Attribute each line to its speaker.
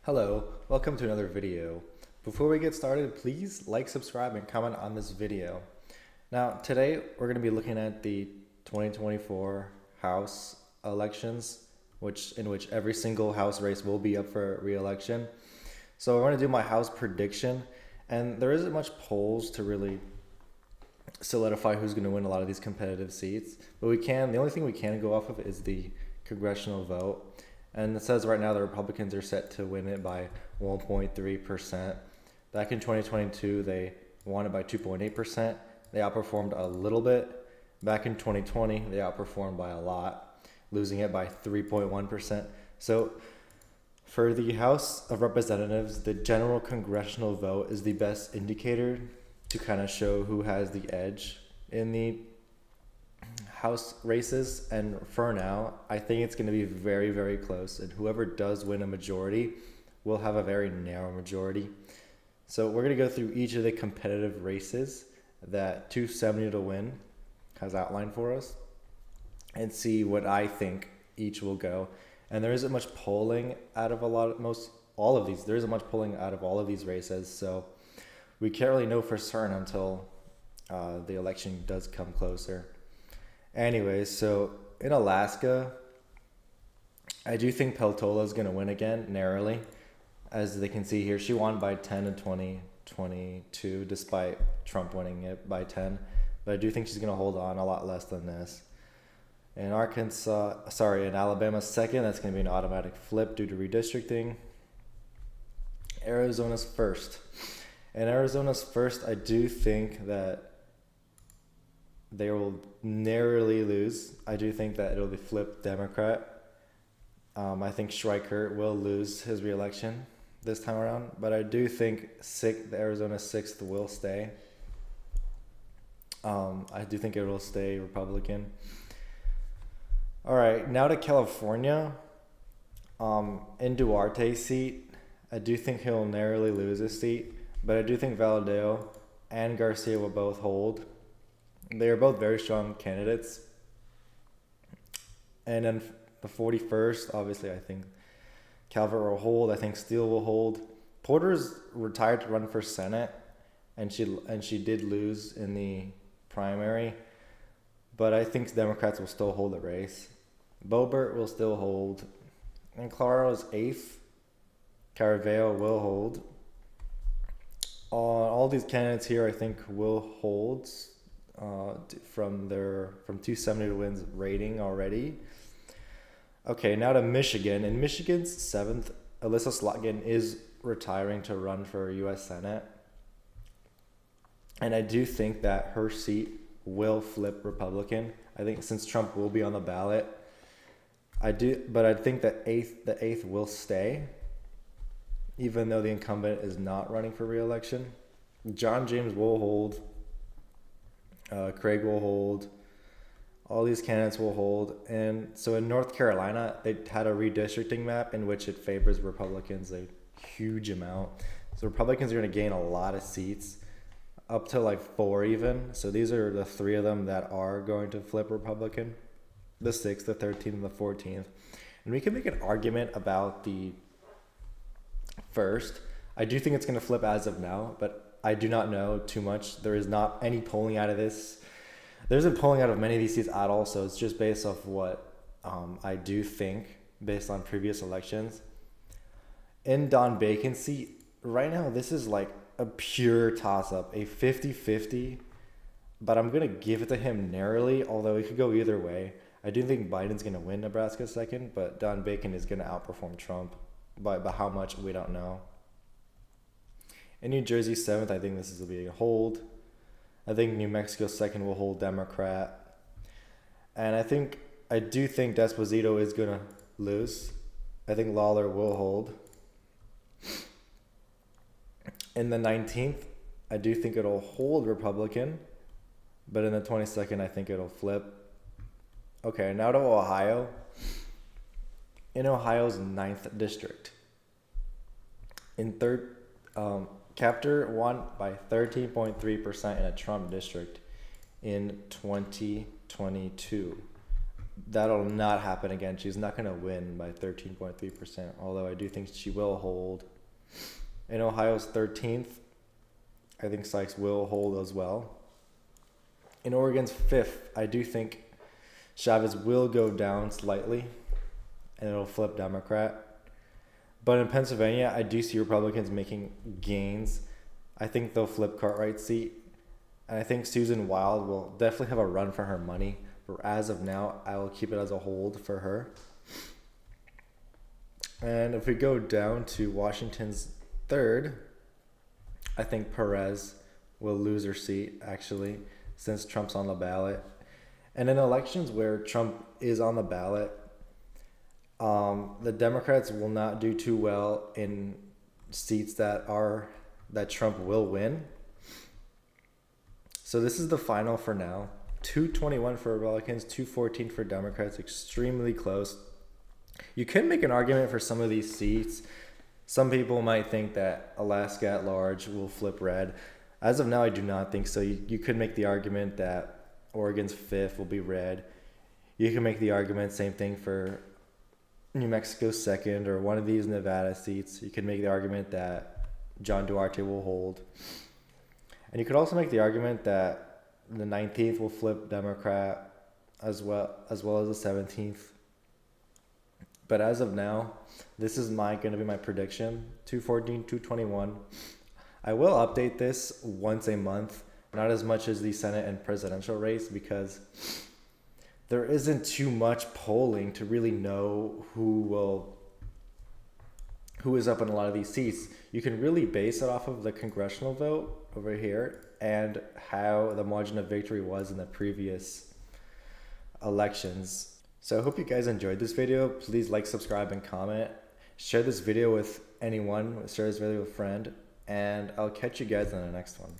Speaker 1: Hello, welcome to another video. Before we get started, please like, subscribe, and comment on this video. Now, today we're going to be looking at the 2024 House elections, in which every single House race will be up for re-election. So we're going to do my House prediction, and there isn't much polls to really solidify who's going to win a lot of these competitive seats, but the only thing we can go off of is the congressional vote. And it says right now the Republicans are set to win it by 1.3%. Back in 2022, they won it by 2.8%. They outperformed a little bit. Back in 2020, they outperformed by a lot, losing it by 3.1%. So for the House of Representatives, the general congressional vote is the best indicator to kind of show who has the edge in the House races, and for now I think it's going to be very, very close, and whoever does win a majority will have a very narrow majority. So we're going to go through each of the competitive races that 270 to win has outlined for us and see what I think each will go. And there isn't much polling out of all of these. There isn't much polling out of all of these races, so we can't really know for certain until the election does come closer. Anyways, so in Alaska, I do think Peltola is going to win again, narrowly. As they can see here, she won by 10 in 2022, despite Trump winning it by 10. But I do think she's going to hold on a lot less than this. In Alabama's second, that's going to be an automatic flip due to redistricting. Arizona's first. In Arizona's first, I do think that they will narrowly lose. I do think that it'll be flipped Democrat. I think Schweikert will lose his re-election this time around, but I do think the Arizona 6th will stay. I do think it will stay Republican. All right, now to California. In Duarte's seat, I do think he'll narrowly lose his seat, but I do think Valadao and Garcia will both hold. They are both very strong candidates. And then the 41st, obviously, I think Calvert will hold. I think Steele will hold. Porter's retired to run for Senate, and she did lose in the primary. But I think Democrats will still hold the race. Boebert will still hold. And Claro's 8th. Caraveo will hold. All these candidates here, I think, will hold from 270 to wins rating already. Okay, now to Michigan. In Michigan's 7th, Alyssa Slotkin is retiring to run for U.S. Senate. And I do think that her seat will flip Republican. I think since Trump will be on the ballot, but I think that the 8th will stay, even though the incumbent is not running for re-election. John James will hold. Craig will hold. All these candidates will hold. And so in North Carolina, they had a redistricting map in which it favors Republicans a huge amount. So Republicans are going to gain a lot of seats, up to like 4 even. So these are the 3 of them that are going to flip Republican: the 6th, the 13th, and the 14th. And we can make an argument about the first. I do think it's going to flip as of now, but I do not know too much. There is not any polling out of this. There isn't polling out of many of these seats at all, so it's just based off what I do think based on previous elections. In Don Bacon's seat, right now this is like a pure toss-up, a 50-50, but I'm going to give it to him narrowly, although it could go either way. I do think Biden's going to win Nebraska second, but Don Bacon is going to outperform Trump. By how much, we don't know. In New Jersey 7th, I think this will be a hold. I think New Mexico 2nd will hold Democrat. And I do think Desposito is going to lose. I think Lawler will hold. In the 19th, I do think it'll hold Republican. But in the 22nd, I think it'll flip. Okay, now to Ohio. In Ohio's 9th district. Capter won by 13.3% in a Trump district in 2022. that'll not happen again. She's not going to win by 13.3%, although I do think she will hold. In Ohio's 13th, I think Sykes will hold as well. In Oregon's 5th, I do think Chavez will go down slightly, and it'll flip Democrat. But in Pennsylvania, I do see Republicans making gains. I think they'll flip Cartwright's seat. And I think Susan Wild will definitely have a run for her money. But as of now, I will keep it as a hold for her. And if we go down to Washington's 3rd, I think Perez will lose her seat, actually, since Trump's on the ballot. And in elections where Trump is on the ballot, the Democrats will not do too well in seats that Trump will win. So this is the final for now. 221 for Republicans, 214 for Democrats, extremely close. You could make an argument for some of these seats. Some people might think that Alaska at large will flip red. As of now, I do not think so. You could make the argument that Oregon's 5th will be red. You can make the argument, same thing for New Mexico's 2nd or one of these Nevada seats. You could make the argument that John Duarte will hold. And you could also make the argument that the 19th will flip Democrat as well as the 17th. But as of now, this is going to be my prediction, 214, 221. I will update this once a month, not as much as the Senate and presidential race, because there isn't too much polling to really know who is up in a lot of these seats. You can really base it off of the congressional vote over here and how the margin of victory was in the previous elections. So I hope you guys enjoyed this video. Please like, subscribe, and comment. Share this video with anyone. Share this video with a friend. And I'll catch you guys in the next one.